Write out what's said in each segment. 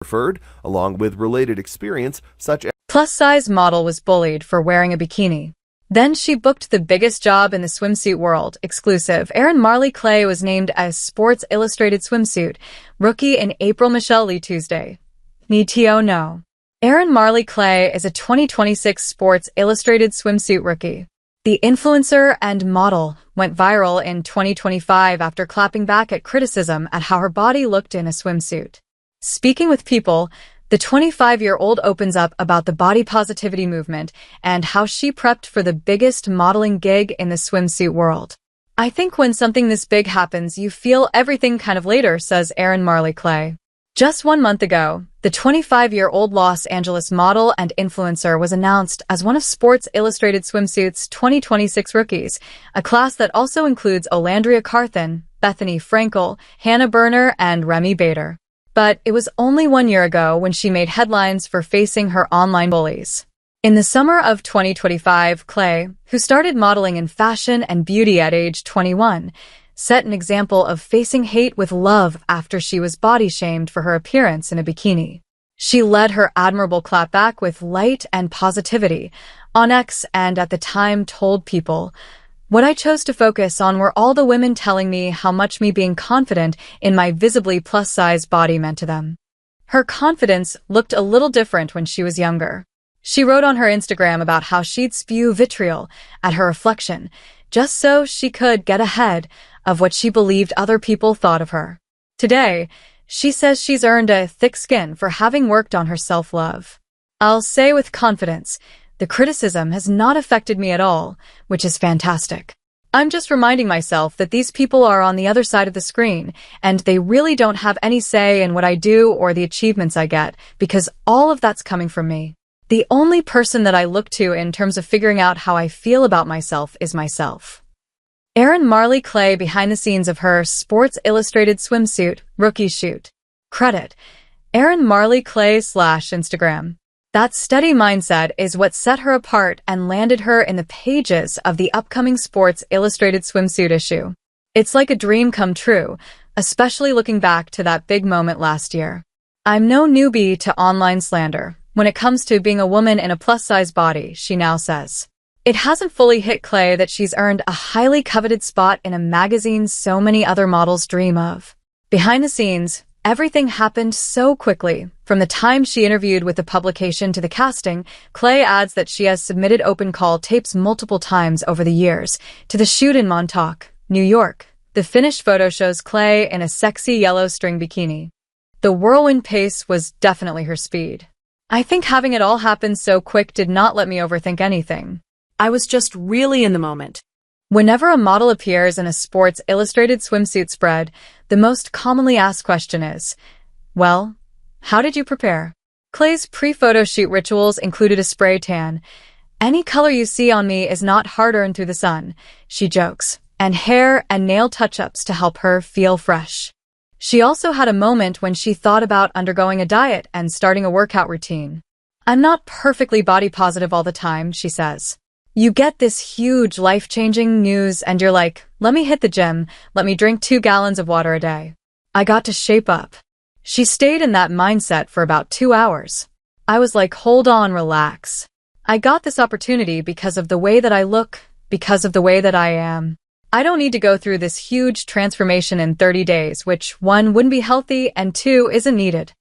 preferred, along with related experience such as Plus-size model was bullied for wearing a bikini. Then she booked the biggest job in the swimsuit world. Exclusive. Erin Marley Clay was named as Sports Illustrated Swimsuit Rookie in April. Michelle Lee Tuesday. Need to know. Erin Marley Clay is a 2026 Sports Illustrated Swimsuit Rookie. The influencer and model went viral in 2025 after clapping back at criticism at how her body looked in a swimsuit. Speaking with People, the 25-year-old opens up about the body positivity movement and how she prepped for the biggest modeling gig in the swimsuit world. I think when something this big happens, you feel everything kind of later, says Erin Marley Clay. Just 1 month ago, the 25-year-old Los Angeles model and influencer was announced as one of Sports Illustrated Swimsuit's 2026 rookies, a class that also includes Olandria Carthen, Bethany Frankel, Hannah Berner, and Remy Bader. But it was only 1 year ago when she made headlines for facing her online bullies. In the summer of 2025, Clay, who started modeling in fashion and beauty at age 21, set an example of facing hate with love after she was body-shamed for her appearance in a bikini. She led her admirable clapback with light and positivity on X and at the time told People, "What I chose to focus on were all the women telling me how much me being confident in my visibly plus-size body meant to them." Her confidence looked a little different when she was younger. She wrote on her Instagram about how she'd spew vitriol at her reflection just so she could get ahead of what she believed other people thought of her. Today, she says she's earned a thick skin for having worked on her self-love. "I'll say with confidence, the criticism has not affected me at all, which is fantastic. I'm just reminding myself that these people are on the other side of the screen, and they really don't have any say in what I do or the achievements I get, because all of that's coming from me. The only person that I look to in terms of figuring out how I feel about myself is myself." Erin Marley Clay behind the scenes of her Sports Illustrated Swimsuit Rookie Shoot. Credit: Erin Marley Clay / Instagram. That steady mindset is what set her apart and landed her in the pages of the upcoming Sports Illustrated Swimsuit issue. It's like a dream come true, especially looking back to that big moment last year. "I'm no newbie to online slander when it comes to being a woman in a plus-size body," she now says. It hasn't fully hit Clay that she's earned a highly coveted spot in a magazine so many other models dream of. Behind the scenes, everything happened so quickly. From the time she interviewed with the publication to the casting, Clay adds that she has submitted open call tapes multiple times over the years, to the shoot in Montauk, New York. The finished photo shows Clay in a sexy yellow string bikini. The whirlwind pace was definitely her speed. "I think having it all happen so quick did not let me overthink anything. I was just really in the moment." Whenever a model appears in a Sports Illustrated swimsuit spread, the most commonly asked question is, "Well, how did you prepare?" Clay's pre-photo shoot rituals included a spray tan. "Any color you see on me is not hard-earned through the sun," she jokes, and hair and nail touch-ups to help her feel fresh. She also had a moment when she thought about undergoing a diet and starting a workout routine. "I'm not perfectly body positive all the time," she says. You get this huge life-changing news and you're like, let me hit the gym, let me drink 2 gallons of water a day. I got to shape up. She stayed in that mindset for about 2 hours. I was like, hold on, relax. I got this opportunity because of the way that I look, because of the way that I am. I don't need to go through this huge transformation in 30 days, which 1, wouldn't be healthy, and 2, isn't needed.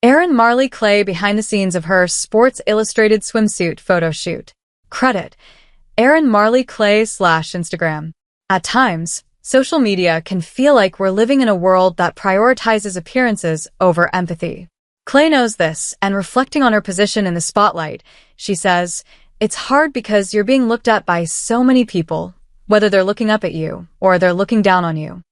Erin Marley Clay behind the scenes of her Sports Illustrated swimsuit photo shoot. Credit: Erin Marley Clay / Instagram. At times, social media can feel like we're living in a world that prioritizes appearances over empathy. Clay knows this, and reflecting on her position in the spotlight, she says, "It's hard because you're being looked at by so many people, whether they're looking up at you or they're looking down on you."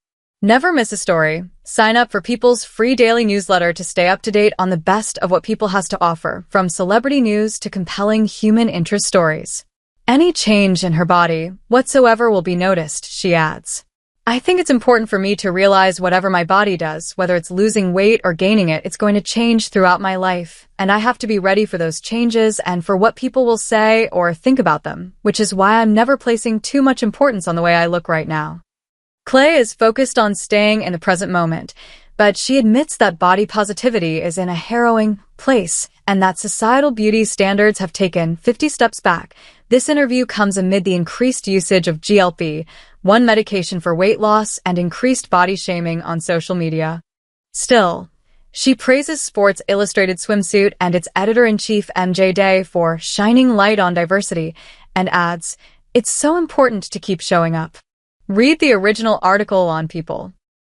Never miss a story. Sign up for People's free daily newsletter to stay up to date on the best of what People has to offer, from celebrity news to compelling human interest stories. Any change in her body whatsoever will be noticed, she adds. "I think it's important for me to realize whatever my body does, whether it's losing weight or gaining it, it's going to change throughout my life, and I have to be ready for those changes and for what people will say or think about them, which is why I'm never placing too much importance on the way I look right now." Clay is focused on staying in the present moment, but she admits that body positivity is in a harrowing place and that societal beauty standards have taken 50 steps back. This interview comes amid the increased usage of GLP-1 medication for weight loss and increased body shaming on social media. Still, she praises Sports Illustrated swimsuit and its editor-in-chief MJ Day for shining light on diversity and adds, "It's so important to keep showing up." Read the original article on People.